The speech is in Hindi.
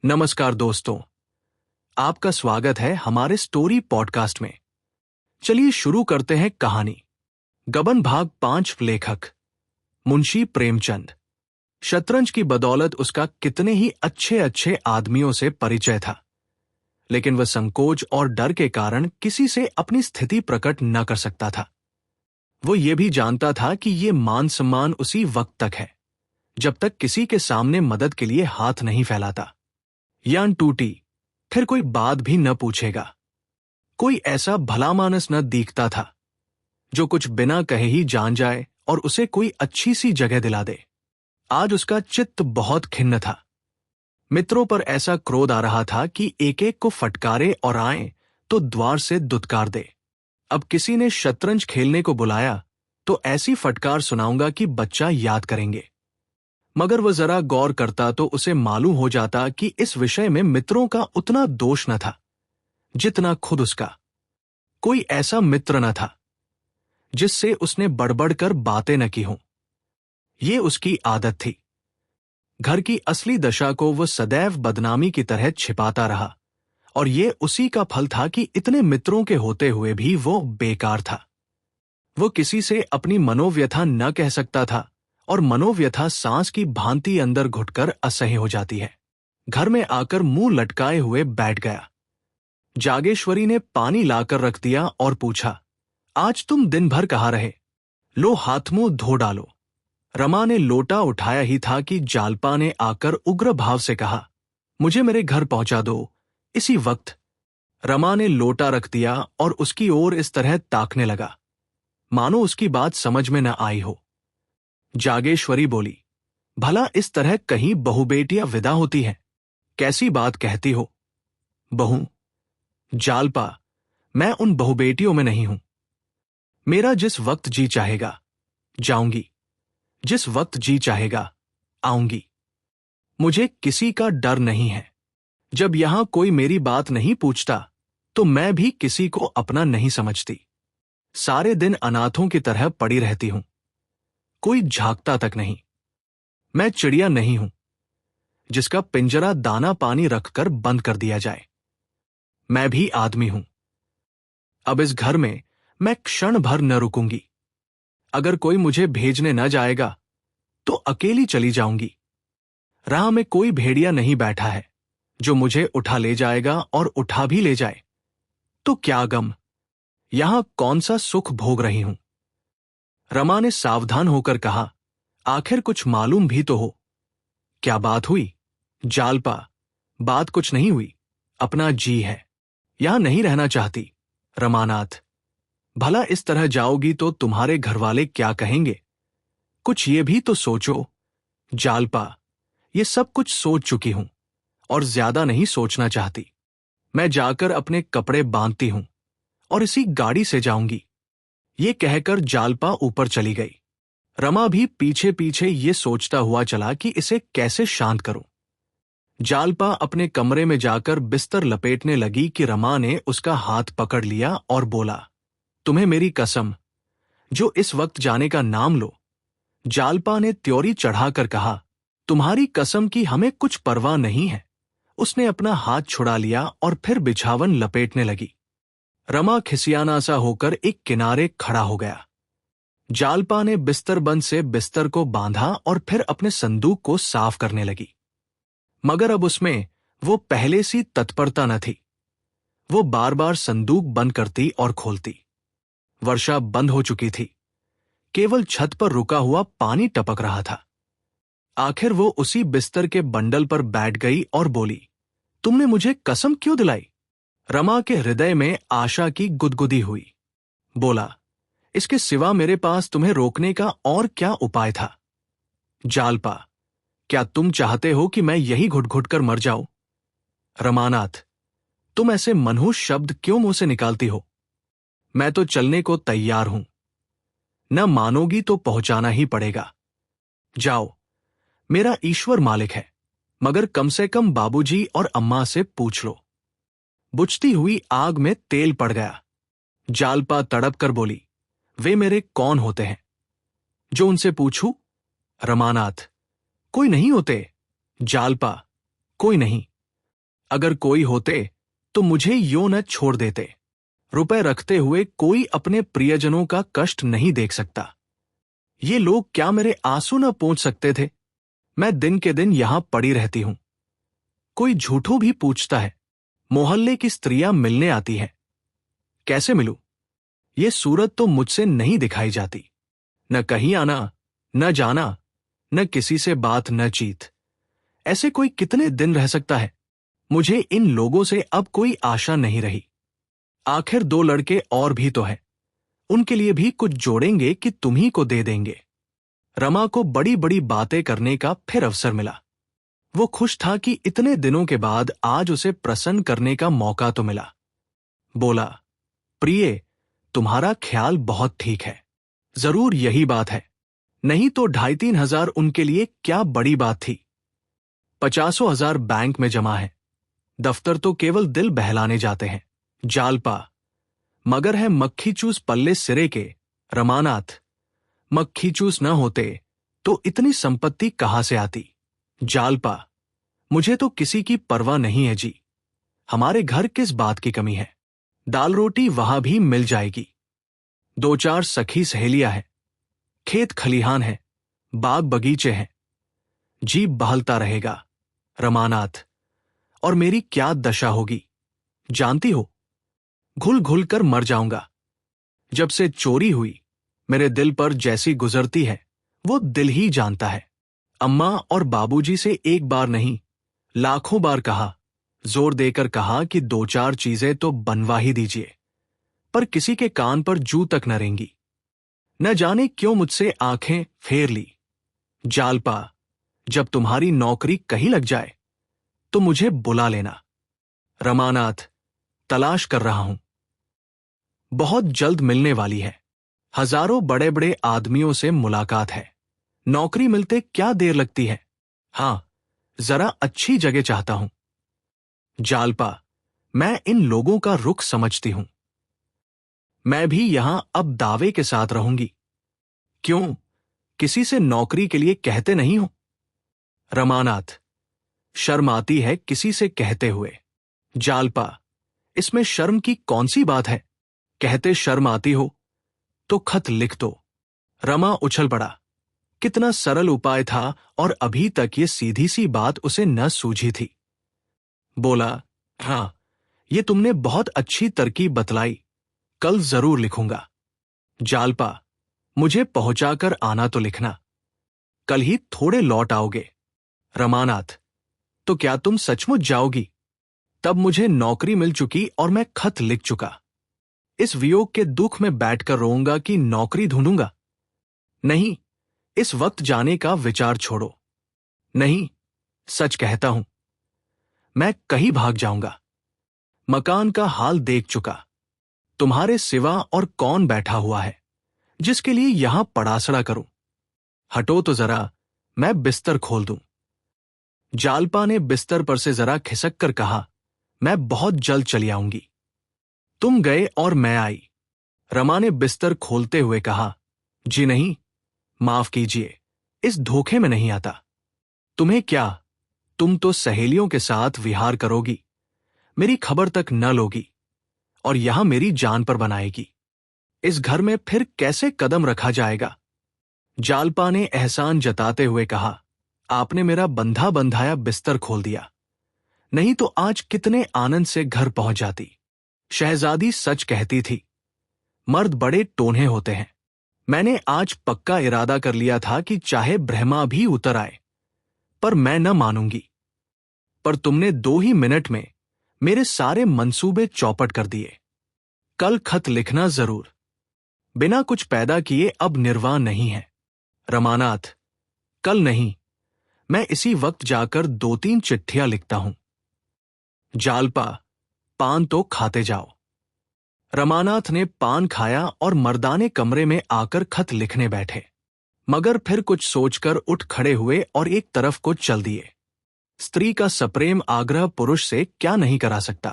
नमस्कार दोस्तों, आपका स्वागत है हमारे स्टोरी पॉडकास्ट में। चलिए शुरू करते हैं कहानी। गबन भाग 5। लेखक मुंशी प्रेमचंद। शतरंज की बदौलत उसका कितने ही अच्छे अच्छे आदमियों से परिचय था, लेकिन वह संकोच और डर के कारण किसी से अपनी स्थिति प्रकट न कर सकता था। वो ये भी जानता था कि ये मान सम्मान उसी वक्त तक है जब तक किसी के सामने मदद के लिए हाथ नहीं फैलाता। यान टूटी, फिर कोई बात भी न पूछेगा। कोई ऐसा भला मानस न दिखता था जो कुछ बिना कहे ही जान जाए और उसे कोई अच्छी सी जगह दिला दे। आज उसका चित्त बहुत खिन्न था। मित्रों पर ऐसा क्रोध आ रहा था कि एक एक को फटकारे और आए तो द्वार से दुत्कार दे। अब किसी ने शतरंज खेलने को बुलाया तो ऐसी फटकार सुनाऊंगा कि बच्चा याद करेंगे। मगर वह जरा गौर करता तो उसे मालूम हो जाता कि इस विषय में मित्रों का उतना दोष न था जितना खुद उसका। कोई ऐसा मित्र न था जिससे उसने बड़बड़ कर बातें न की हों। ये उसकी आदत थी। घर की असली दशा को वह सदैव बदनामी की तरह छिपाता रहा, और ये उसी का फल था कि इतने मित्रों के होते हुए भी वो बेकार था। वो किसी से अपनी मनोव्यथा न कह सकता था, और मनोव्यथा सांस की भांति अंदर घुटकर असह्य हो जाती है। घर में आकर मुंह लटकाए हुए बैठ गया। जागेश्वरी ने पानी लाकर रख दिया और पूछा, आज तुम दिन भर कहाँ रहे? लो हाथ मुंह धो डालो। रमा ने लोटा उठाया ही था कि जालपा ने आकर उग्र भाव से कहा, मुझे मेरे घर पहुंचा दो इसी वक्त। रमा ने लोटा रख दिया और उसकी ओर इस तरह ताकने लगा मानो उसकी बात समझ में न आई हो। जागेश्वरी बोली, भला इस तरह कहीं बहू बेटियां विदा होती हैं? कैसी बात कहती हो? बहू? जालपा, मैं उन बहू बेटियों में नहीं हूं। मेरा जिस वक्त जी चाहेगा जाऊंगी, जिस वक्त जी चाहेगा आऊंगी। मुझे किसी का डर नहीं है। जब यहां कोई मेरी बात नहीं पूछता तो मैं भी किसी को अपना नहीं समझती। सारे दिन अनाथों की तरह पड़ी रहती हूं, कोई झांकता तक नहीं। मैं चिड़िया नहीं हूं जिसका पिंजरा दाना पानी रखकर बंद कर दिया जाए। मैं भी आदमी हूं। अब इस घर में मैं क्षण भर न रुकूंगी। अगर कोई मुझे भेजने न जाएगा तो अकेली चली जाऊंगी। राह में कोई भेड़िया नहीं बैठा है जो मुझे उठा ले जाएगा, और उठा भी ले जाए तो क्या गम, यहां कौन सा सुख भोग रही हूं। रमा ने सावधान होकर कहा, आखिर कुछ मालूम भी तो हो। क्या बात हुई? जालपा, बात कुछ नहीं हुई। अपना जी है, यहां नहीं रहना चाहती। रमानाथ, भला इस तरह जाओगी तो तुम्हारे घरवाले क्या कहेंगे? कुछ ये भी तो सोचो। जालपा, ये सब कुछ सोच चुकी हूं और ज्यादा नहीं सोचना चाहती। मैं जाकर अपने कपड़े बांधती हूं और इसी गाड़ी से जाऊंगी। ये कहकर जालपा ऊपर चली गई। रमा भी पीछे पीछे ये सोचता हुआ चला कि इसे कैसे शांत करूं। जालपा अपने कमरे में जाकर बिस्तर लपेटने लगी कि रमा ने उसका हाथ पकड़ लिया और बोला, तुम्हें मेरी कसम, जो इस वक्त जाने का नाम लो। जालपा ने त्योरी चढ़ाकर कहा, तुम्हारी कसम की हमें कुछ परवाह नहीं है। उसने अपना हाथ छुड़ा लिया और फिर बिछावन लपेटने लगी। रमा खिसियाना सा होकर एक किनारे खड़ा हो गया। जालपा ने बिस्तरबंद से बिस्तर को बांधा और फिर अपने संदूक को साफ करने लगी। मगर अब उसमें वो पहले सी तत्परता न थी। वो बार बार संदूक बंद करती और खोलती। वर्षा बंद हो चुकी थी। केवल छत पर रुका हुआ पानी टपक रहा था। आखिर वो उसी बिस्तर के बंडल पर बैठ गई और बोली, तुमने मुझे कसम क्यों दिलाई? रमा के हृदय में आशा की गुदगुदी हुई। बोला, इसके सिवा मेरे पास तुम्हें रोकने का और क्या उपाय था? जालपा, क्या तुम चाहते हो कि मैं यही घुट घुट कर मर जाऊं? रमानाथ, तुम ऐसे मनहूस शब्द क्यों मुंह से निकालती हो? मैं तो चलने को तैयार हूं। न मानोगी तो पहुंचाना ही पड़ेगा। जाओ, मेरा ईश्वर मालिक है, मगर कम से कम बाबूजी और अम्मा से पूछ लो। बुझती हुई आग में तेल पड़ गया। जालपा तड़प कर बोली, वे मेरे कौन होते हैं जो उनसे पूछूं? रमानाथ, कोई नहीं होते। जालपा, कोई नहीं, अगर कोई होते तो मुझे यूं न छोड़ देते। रुपए रखते हुए कोई अपने प्रियजनों का कष्ट नहीं देख सकता। ये लोग क्या मेरे आंसू न पोंछ सकते थे? मैं दिन के दिन यहां पड़ी रहती हूं। कोई झूठों भी पूछता है, मोहल्ले की स्त्रियां मिलने आती हैं। कैसे मिलूं? ये सूरत तो मुझसे नहीं दिखाई जाती। न कहीं आना, न जाना, न किसी से बात, न चीत। ऐसे कोई कितने दिन रह सकता है? मुझे इन लोगों से अब कोई आशा नहीं रही। आखिर 2 लड़के और भी तो हैं। उनके लिए भी कुछ जोड़ेंगे कि तुम्ही को दे देंगे। रमा को बड़ी बड़ी बातें करने का फिर अवसर मिला। वो खुश था कि इतने दिनों के बाद आज उसे प्रसन्न करने का मौका तो मिला। बोला, प्रिय, तुम्हारा ख्याल बहुत ठीक है। जरूर यही बात है। नहीं तो 2,500-3 हजार उनके लिए क्या बड़ी बात थी। 50,000 बैंक में जमा है। दफ्तर तो केवल दिल बहलाने जाते हैं। जालपा, मगर है मक्खी चूस पल्ले सिरे के। रमानाथ, मक्खी चूस न होते तो इतनी संपत्ति कहां से आती। जालपा, मुझे तो किसी की परवाह नहीं है जी। हमारे घर किस बात की कमी है? दाल रोटी वहां भी मिल जाएगी। 2-4 सखी सहेलियां हैं। खेत खलिहान है, बाग बगीचे हैं। जीभ बहलता रहेगा। रमानाथ, और मेरी क्या दशा होगी जानती हो? घुल घुल कर मर जाऊंगा। जब से चोरी हुई मेरे दिल पर जैसी गुजरती है वो दिल ही जानता है। अम्मा और बाबूजी से एक बार नहीं, लाखों बार कहा, जोर देकर कहा कि 2-4 चीजें तो बनवा ही दीजिए, पर किसी के कान पर जू तक न रेंगी। न जाने क्यों मुझसे आंखें फेर ली। जालपा, जब तुम्हारी नौकरी कहीं लग जाए तो मुझे बुला लेना। रमानाथ, तलाश कर रहा हूं। बहुत जल्द मिलने वाली है। हजारों बड़े बड़े आदमियों से मुलाकात है। नौकरी मिलते क्या देर लगती है। हां, जरा अच्छी जगह चाहता हूं। जालपा, मैं इन लोगों का रुख समझती हूं। मैं भी यहां अब दावे के साथ रहूंगी। क्यों, किसी से नौकरी के लिए कहते नहीं हो? रमानाथ, शर्म आती है किसी से कहते हुए। जालपा, इसमें शर्म की कौन सी बात है? कहते शर्म आती हो तो खत लिख दो। रमा उछल पड़ा। कितना सरल उपाय था और अभी तक ये सीधी सी बात उसे न सूझी थी। बोला, हां, ये तुमने बहुत अच्छी तरकीब बतलाई। कल जरूर लिखूंगा। जालपा, मुझे पहुंचाकर आना तो लिखना। कल ही थोड़े लौट आओगे। रमानाथ, तो क्या तुम सचमुच जाओगी? तब मुझे नौकरी मिल चुकी और मैं खत लिख चुका। इस वियोग के दुख में बैठकर रोऊंगा कि नौकरी ढूंढूंगा? नहीं, इस वक्त जाने का विचार छोड़ो। नहीं, सच कहता हूं, मैं कहीं भाग जाऊंगा। मकान का हाल देख चुका। तुम्हारे सिवा और कौन बैठा हुआ है जिसके लिए यहां पड़ासड़ा करूं? हटो तो जरा, मैं बिस्तर खोल दूं। जालपा ने बिस्तर पर से जरा खिसक कर कहा, मैं बहुत जल्द चली आऊंगी। तुम गए और मैं आई। रमा ने बिस्तर खोलते हुए कहा, जी नहीं, माफ कीजिए, इस धोखे में नहीं आता। तुम्हें क्या, तुम तो सहेलियों के साथ विहार करोगी, मेरी खबर तक न लोगी और यहां मेरी जान पर बनाएगी। इस घर में फिर कैसे कदम रखा जाएगा? जालपा ने एहसान जताते हुए कहा, आपने मेरा बंधा बंधाया बिस्तर खोल दिया, नहीं तो आज कितने आनंद से घर पहुंच जाती। शहजादी सच कहती थी, मर्द बड़े टोन्हे होते हैं। मैंने आज पक्का इरादा कर लिया था कि चाहे ब्रह्मा भी उतर आए, पर मैं न मानूंगी। पर तुमने 2 ही मिनट में मेरे सारे मंसूबे चौपट कर दिए। कल खत लिखना जरूर। बिना कुछ पैदा किए अब निर्वाह नहीं है। रमानाथ, कल नहीं, मैं इसी वक्त जाकर 2-3 चिट्ठियां लिखता हूं। जालपा, पान तो खाते जाओ। रमानाथ ने पान खाया और मर्दाने कमरे में आकर खत लिखने बैठे, मगर फिर कुछ सोचकर उठ खड़े हुए और एक तरफ को चल दिए। स्त्री का सप्रेम आग्रह पुरुष से क्या नहीं करा सकता।